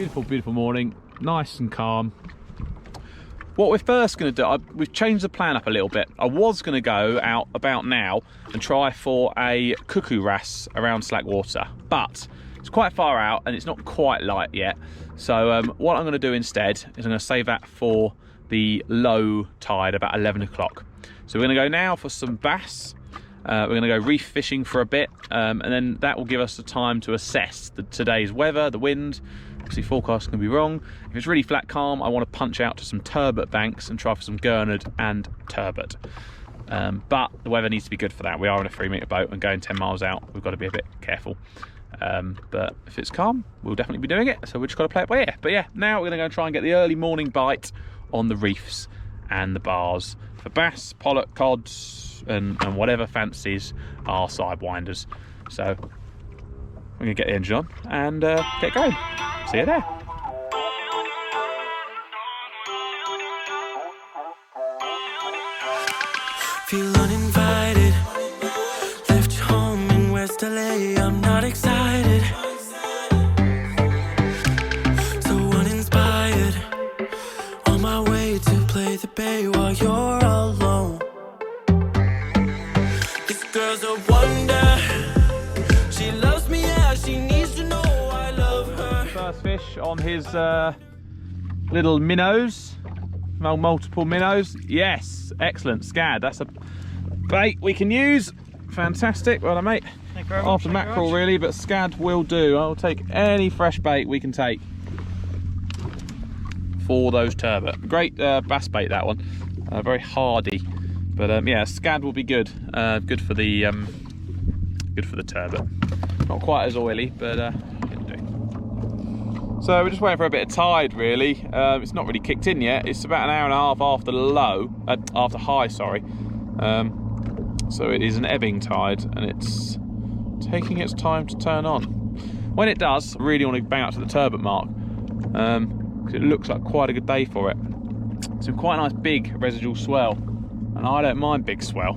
Beautiful, beautiful morning, nice and calm. What we're first going to do, we've changed the plan up a little bit. I was going to go out about now and try for a cuckoo wrasse around Slackwater, but it's quite far out and it's not quite light yet. So what I'm going to do instead is I'm going to save that for the low tide, about 11 o'clock. So we're going to go now for some bass. We're going to go reef fishing for a bit, and then that will give us the time to assess today's weather, the wind. Obviously forecast can be wrong. If it's really flat calm, I want to punch out to some turbot banks and try for some gurnard and turbot. But the weather needs to be good for that. We are in a 3-metre boat and going 10 miles out. We've got to be a bit careful. But if it's calm, we'll definitely be doing it. So we've just got to play it by ear. But yeah, now we're going to go try and get the early morning bite on the reefs and the bars for bass, pollock, cods, and whatever fancies our sidewinders. So we're going to get the engine on and get going. See you there. Feel uninvited, left home in West LA, I'm not excited, so uninspired, on my way to play the bay while you're alone. This girl's a wonder, she loves me, yeah, she needs to know I love her. First fish on his little minnows, multiple minnows. Yes, excellent, scad. That's a bait we can use. Fantastic, well done, mate. Thank you very much. After mackerel really, but scad will do. I'll take any fresh bait we can take for those turbot. Great bass bait, that one. Very hardy, but yeah, scad will be good. Good for the turbot. Not quite as oily, but it'll do. So we're just waiting for a bit of tide, really. It's not really kicked in yet. It's about an hour and a half after low, after high, sorry. So it is an ebbing tide, and it's taking its time to turn on. When it does, I really want to bang out to the turbot mark, because it looks like quite a good day for it. Some quite nice big residual swell, and I don't mind big swell,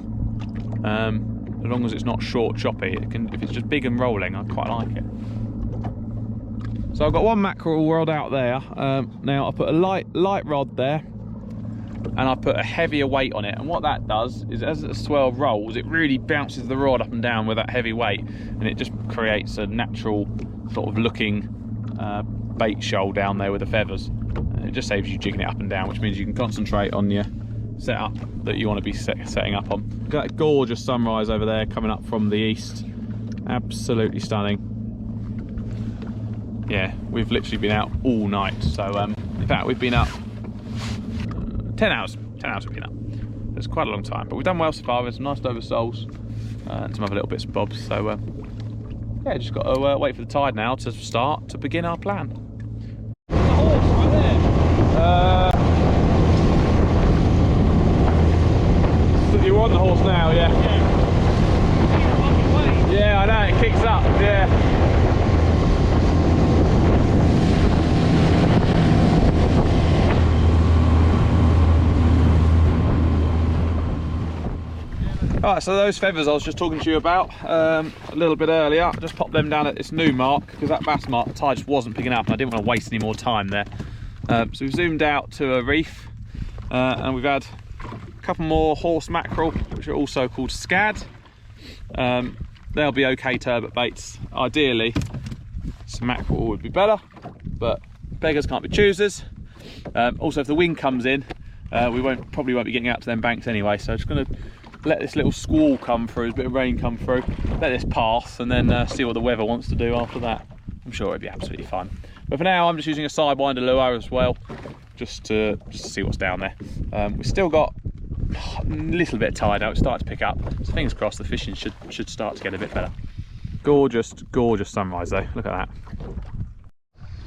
as long as it's not short, choppy. If it's just big and rolling, I quite like it. So I've got one mackerel rod out there. Now I put a light rod there, and I put a heavier weight on it. And what that does is, as the swell rolls, it really bounces the rod up and down with that heavy weight, and it just creates a natural sort of looking bait shoal down there with the feathers. And it just saves you jigging it up and down, which means you can concentrate on your setup that you want to be setting up on. Look at that gorgeous sunrise over there coming up from the east. Absolutely stunning. Yeah, we've literally been out all night. So in fact, we've been up 10 hours. 10 hours we've been up. It's quite a long time, but we've done well so far. There's some nice Dover soles and some other little bits and bobs. So yeah, just got to wait for the tide now to start to begin our plan. There's a horse right there. So you want the horse now, yeah? Yeah, I know, it kicks up, yeah. Alright, so those feathers I was just talking to you about a little bit earlier, I just popped them down at this new mark because that bass mark, the tide just wasn't picking up and I didn't want to waste any more time there. So we've zoomed out to a reef and we've had a couple more horse mackerel, which are also called scad. They'll be okay turbot baits. Ideally, some mackerel would be better, but beggars can't be choosers. Also, if the wind comes in, we probably won't be getting out to them banks anyway, so I'm just going to let this little squall come through, a bit of rain come through, let this pass, and then see what the weather wants to do after that. I'm sure it'll be absolutely fine. But for now, I'm just using a sidewinder lure as well, just to see what's down there. We've still got a little bit of tide now. It's starting to pick up, so fingers crossed the fishing should start to get a bit better. Gorgeous, gorgeous sunrise though. Look at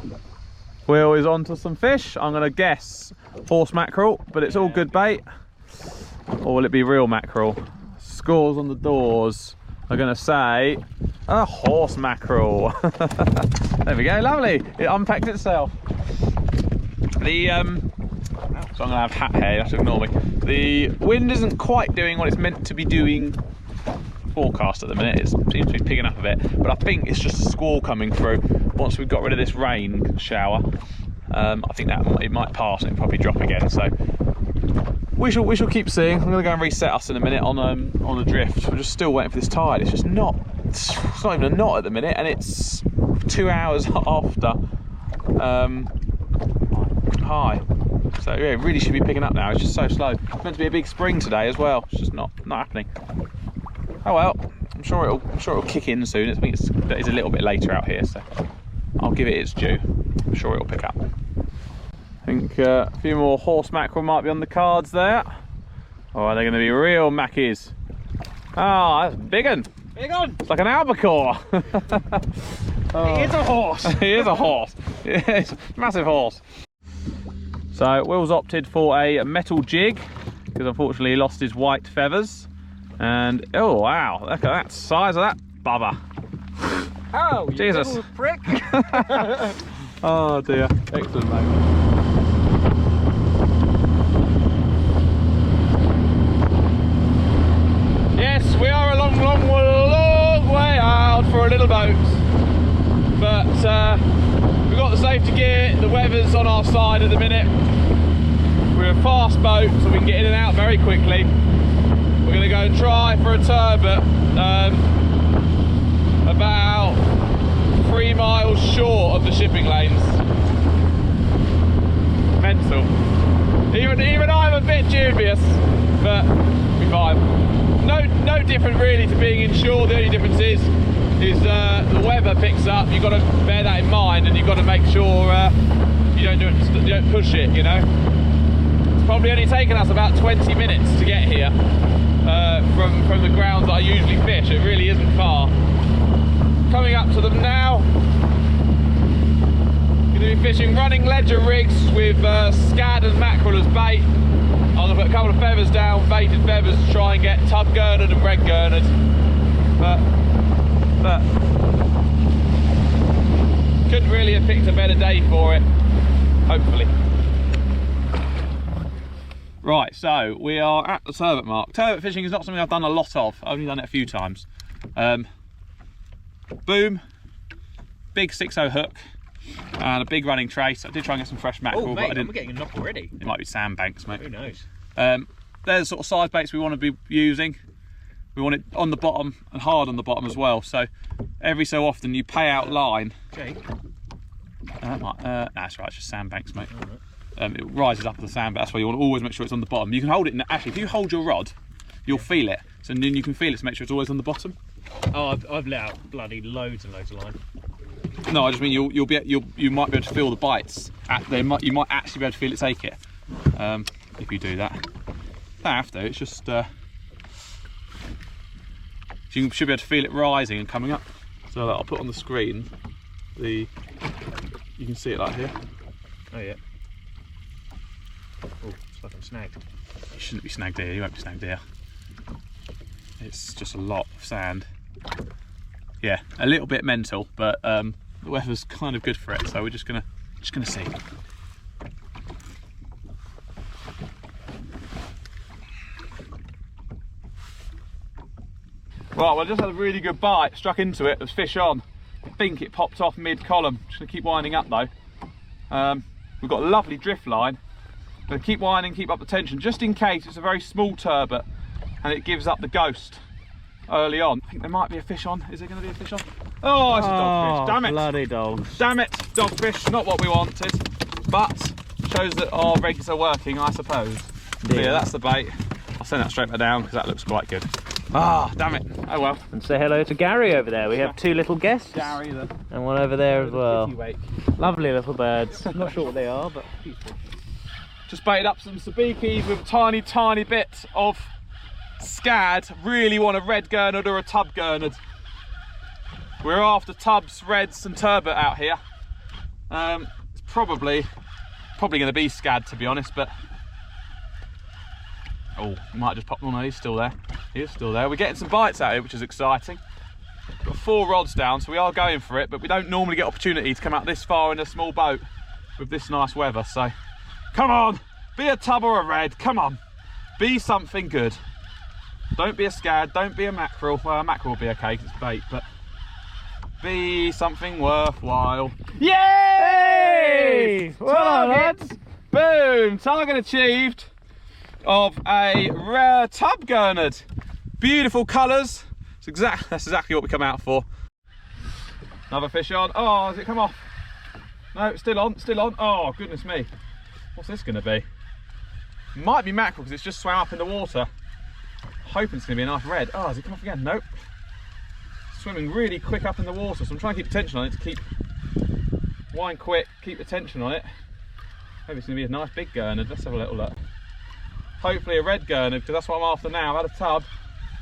that. Will is on to some fish. I'm going to guess horse mackerel, but it's all good bait. Or will it be real mackerel? Scores on the doors are going to say a horse mackerel. There we go, lovely. It unpacked itself. The so I'm going to have hat hair, you have to ignore me. The wind isn't quite doing what it's meant to be doing. Forecast at the minute, it seems to be picking up a bit, but I think it's just a squall coming through. once we've got rid of this rain shower, I think that it might pass and it'll probably drop again. So we shall keep seeing. I'm going to go and reset us in a minute on the drift. We're just still waiting for this tide. It's just not. It's not even a knot at the minute, and it's 2 hours after high. So yeah, it really should be picking up now. It's just so slow. It's meant to be a big spring today as well. It's just not happening. Oh well. I'm sure it'll kick in soon. I think it's a little bit later out here, so I'll give it its due. I'm sure it'll pick up. I think a few more horse mackerel might be on the cards there. Or are they going to be real mackies? Ah, that's a big one. Big on. It's like an albacore. He is a horse. He is a horse. Yes, massive horse. So Will's opted for a metal jig because unfortunately he lost his white feathers. And oh wow, look at that size of that bubba. Oh, you Jesus. little prick. Oh dear, excellent mate. Yes, we are a long way out for a little boat. But we've got the safety gear, the weather's on our side at the minute. We're a fast boat, so we can get in and out very quickly. We're going to go and try for a turbot about 3 miles short of the shipping lanes. Mental. Even I'm a bit dubious, but we're fine. No different really to being inshore. The only difference is the weather picks up. You've got to bear that in mind, and you've got to make sure you don't push it. You know, it's probably only taken us about 20 minutes to get here. From the grounds that I usually fish. It really isn't far. Coming up to them now. Going to be fishing running ledger rigs with scad and mackerel as bait. I'm going to put a couple of feathers down, baited feathers, to try and get tub gurnard and red gurnard. But couldn't really have picked a better day for it, hopefully. Right, so we are at the turbot mark. Turbot fishing is not something I've done a lot of. I've only done it a few times. Boom, big 6.0 hook, and a big running trace. I did try and get some fresh mackerel, mate, but I didn't. I'm getting a knock already. It might be sandbanks, mate. Who knows? They're the sort of size baits we want to be using. We want it on the bottom and hard on the bottom as well. So every so often you pay out line. Jake? Nah, that's right, it's just sandbanks, mate. It rises up the sandbank. That's why you want to always make sure it's on the bottom. You can hold it, actually if you hold your rod, you'll feel it. So then you can feel it to make sure it's always on the bottom. Oh, I've let out bloody loads and loads of line. No, I just mean you might be able to feel the bites. You might actually be able to feel it take it. If you do that. Don't have to, it's just you should be able to feel it rising and coming up. So I'll put on the screen you can see it like here. Oh yeah. Oh, it's like I'm snagged. You shouldn't be snagged here, you won't be snagged here. It's just a lot of sand. Yeah, a little bit mental, but the weather's kind of good for it, so we're just gonna see. Right, well I just had a really good bite, struck into it, there's fish on. I think it popped off mid-column. Just gonna keep winding up though. We've got a lovely drift line. Gonna keep winding, keep up the tension, just in case it's a very small turbot and it gives up the ghost early on. I think there might be a fish on. Is there gonna be a fish on? Oh, it's a dogfish, damn it. Bloody dogs. Damn it, dogfish, not what we wanted. But shows that our rigs are working, I suppose. Yeah, that's the bait. I'll send that straight back down because that looks quite good. Ah, damn it. Oh well. And say hello to Gary over there. We have 2 little guests. Gary, and one over there as well. wake. Lovely little birds. Not sure what they are, but beautiful. Just baited up some sabikis with a tiny bit of scad. Really want a red gurnard or a tub gurnard. We're after tubs, reds and turbot out here. It's probably going to be scad, to be honest, but oh, he might just pop. Oh no, he's still there. He is still there. We're getting some bites out here, which is exciting. Got 4 rods down, so we are going for it, but we don't normally get opportunity to come out this far in a small boat with this nice weather. So come on, be a tub or a red. Come on, be something good. Don't be a scad, don't be a mackerel. Well, a mackerel will be okay because it's bait, but be something worthwhile. Yay! Hey! Well done, Target! Boom! Target achieved of a rare tub gurnard. Beautiful colours. That's exactly what we come out for. Another fish on. Oh, has it come off? No, it's still on, still on. Oh, goodness me. What's this going to be? Might be mackerel because it's just swam up in the water. Hoping it's going to be a nice red. Oh, has it come off again? Nope. Swimming really quick up in the water, so I'm trying to keep the tension on it to keep wind quick, keep the tension on it. Maybe it's going to be a nice big gurnard. Let's have a little look. Hopefully a red gurnard, because that's what I'm after now. I've had a tub.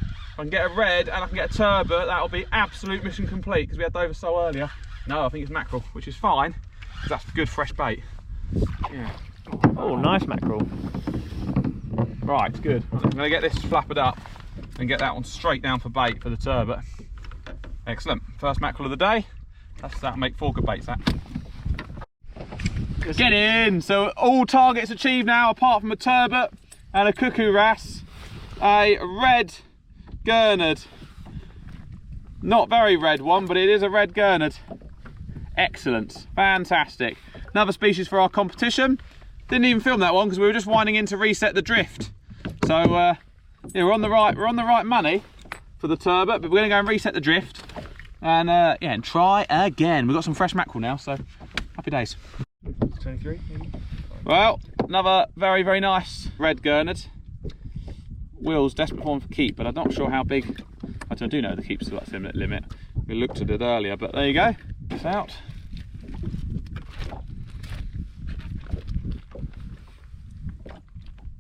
If I can get a red and I can get a turbot, that'll be absolute mission complete, because we had Dover sole earlier. No, I think it's mackerel, which is fine, because that's good fresh bait. Yeah. Oh, nice mackerel. Right, it's good. I'm going to get this flappered up and get that one straight down for bait for the turbot. Excellent. First mackerel of the day. That'll make 4 good baits, that. Get in! So all targets achieved now, apart from a turbot and a cuckoo wrasse. A red gurnard. Not very red one, but it is a red gurnard. Excellent. Fantastic. Another species for our competition. Didn't even film that one because we were just winding in to reset the drift. So yeah, we're on the right money for the turbot, but we're going to go and reset the drift and yeah, and try again. We've got some fresh mackerel now, so happy days. 23 maybe? Well, another very, very nice red gurnard. Will's desperate for one for keep, but I'm not sure how big. I do know the keep's got a limit. We looked at it earlier, but there you go. It's out.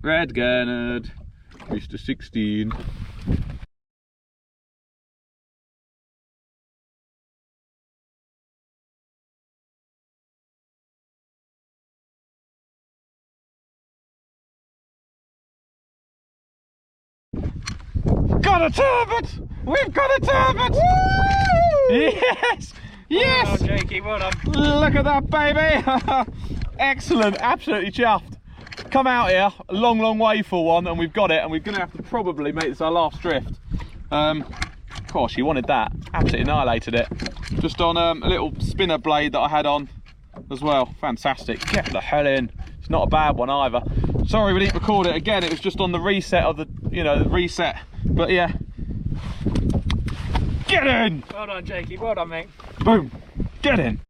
Red gurnard, Mr. 16. Got a turbot! We've got a turbot! Woo! Yes! Yes! Well done, Jakey, well done. Look at that, baby! Excellent, absolutely chuffed. Come out here a long way for one, and we've got it, and we're going to have to probably make this our last drift. Gosh, you wanted that. Absolutely annihilated it. Just on a little spinner blade that I had on as well. Fantastic. Get the hell in. It's not a bad one either. Sorry we didn't record it again. It was just on the reset of the, the reset. But yeah. Get in! Well done, Jakey. Well done, mate. Boom. Get in.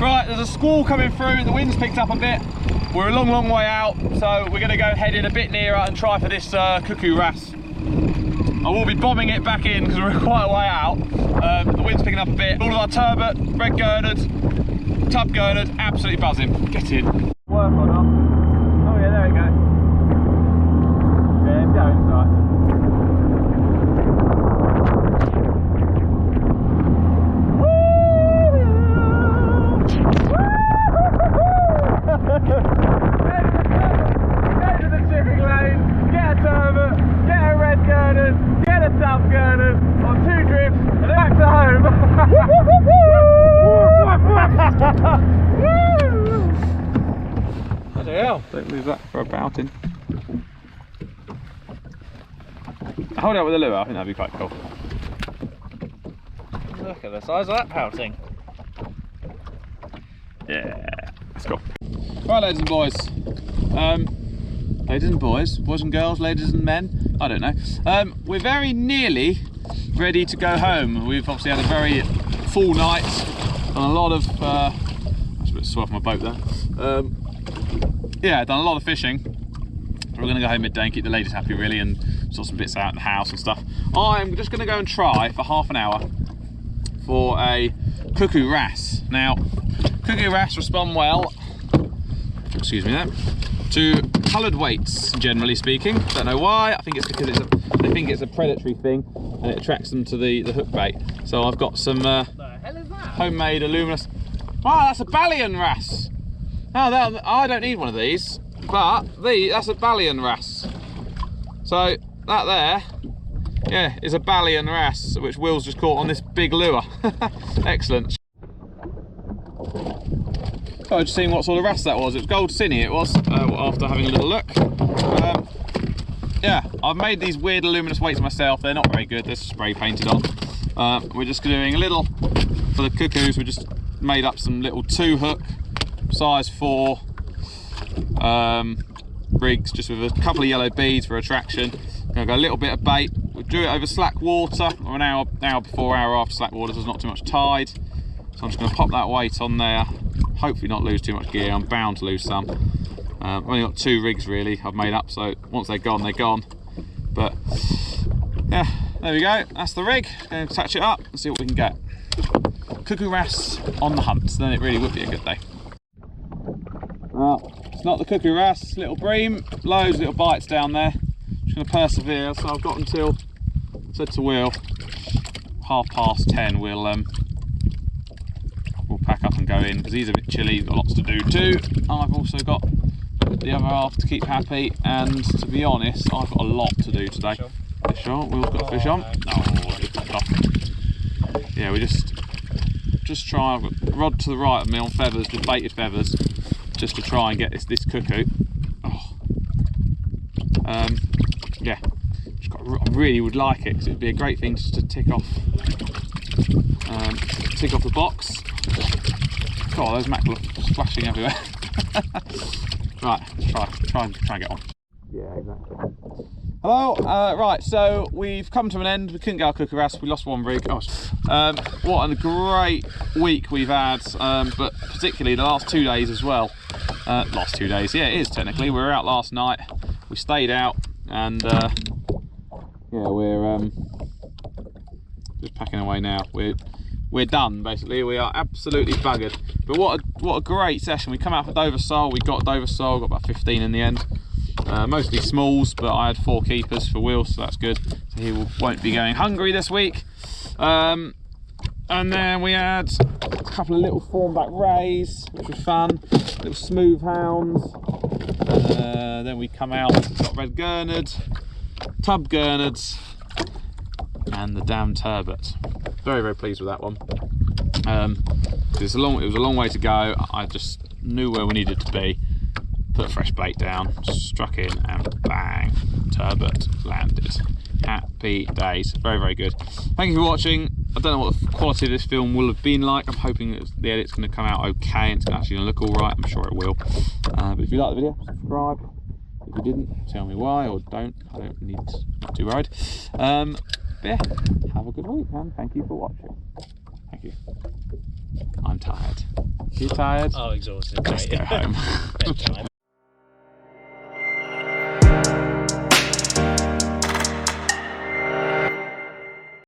Right, there's a squall coming through, the wind's picked up a bit. We're a long way out, so we're going to go head in a bit nearer and try for this cuckoo wrasse. I will be bombing it back in because we're quite a way out. The wind's picking up a bit. All of our turbot, red gurnard, tub gurnard, absolutely buzzing. Get in. Work or not? Oh yeah, there we go. Yeah, it's going, it's alright. Don't lose that for a bouting. Hold out with a lure, I think that'd be quite cool. Look at the size of that pouting. Yeah, let's go. Right, ladies and boys. Ladies and boys and girls, ladies and men, I don't know. We're very nearly ready to go home. We've obviously had a very full night and a lot of, just a bit swell off my boat there. Yeah, done a lot of fishing. We're going to go home midday and keep the ladies happy really, and sort some bits out in the house and stuff. I'm just going to go and try for half an hour for a cuckoo wrasse. Now, cuckoo wrasse respond well, excuse me there, to coloured weights, generally speaking. Don't know why. I think it's because they think it's a predatory thing and it attracts them to the hook bait. So I've got some homemade aluminum. Oh, that's a Ballion wrasse. Oh, I don't need one of these, but that's a Ballion wrasse. So that there, yeah, is a Ballion wrasse, which Will's just caught on this big lure. Excellent. So I was just seeing what sort of wrasse that was. It was gold cinny, it was, after having a little look. Yeah, I've made these weird luminous weights myself. They're not very good, they're spray painted on. We're just doing a little, for the cuckoos, we just made up some little 2-hook, size 4 rigs, just with a couple of yellow beads for attraction. Gonna go a little bit of bait. We'll do it over slack water, or an hour before, hour after slack water, so there's not too much tide. So I'm just gonna pop that weight on there, hopefully not lose too much gear. I'm bound to lose some. I've only got 2 rigs really I've made up, so once they're gone, they're gone. But yeah, there we go, that's the rig. Going to touch it up and see what we can get. Cuckoo wrasse on the hunt, then it really would be a good day. Well, it's not the cuckoo wrasse, little bream, loads of little bites down there. Just going to persevere, so I've got until, I said to Will, 10:30 we'll pack up and go in, because he's a bit chilly, he's got lots to do too. I've also got the other half to keep happy, and to be honest, I've got a lot to do today. Fish on, Will's got fish on. Oh, it's popped off. Yeah, we just try. I've got a rod to the right of me on feathers, just baited feathers, just to try and get this cuckoo. Oh. Yeah, I really would like it, because it'd be a great thing just to tick off the box. God, those mackerel are splashing everywhere. Right, try and get on. Yeah, exactly. Hello, right, so we've come to an end. We couldn't get our cuckoo wrasse, we lost 1 rig. Oh, what a great week we've had, but particularly the last 2 days as well. Last 2 days, yeah, it is technically. We were out last night, we stayed out, and yeah, we're just packing away now. We're done basically. We are absolutely buggered. But what a great session. We come out for Dover sole. We got Dover sole. Got about 15 in the end. Mostly smalls, but I had 4 keepers for Will, so that's good. So he won't be going hungry this week. And then we had a couple of little fawnback rays, which was fun. Little smooth hounds. Then we come out, got red gurnard, tub gurnards, and the damn turbot. Very, very pleased with that one. It was a long way to go. I just knew where we needed to be. Put a fresh bait down, struck in, and bang, turbot landed. Happy days. Very, very good. Thank you for watching. I don't know what the quality of this film will have been like. I'm hoping that the edit's going to come out okay and it's actually going to look all right. I'm sure it will. But if you like the video, subscribe. If you didn't, tell me why, or don't. I don't need to, not too worried. But yeah, have a good week, and thank you for watching. Thank you. I'm tired. You tired? Oh, exhausted. Let's go home. Bedtime.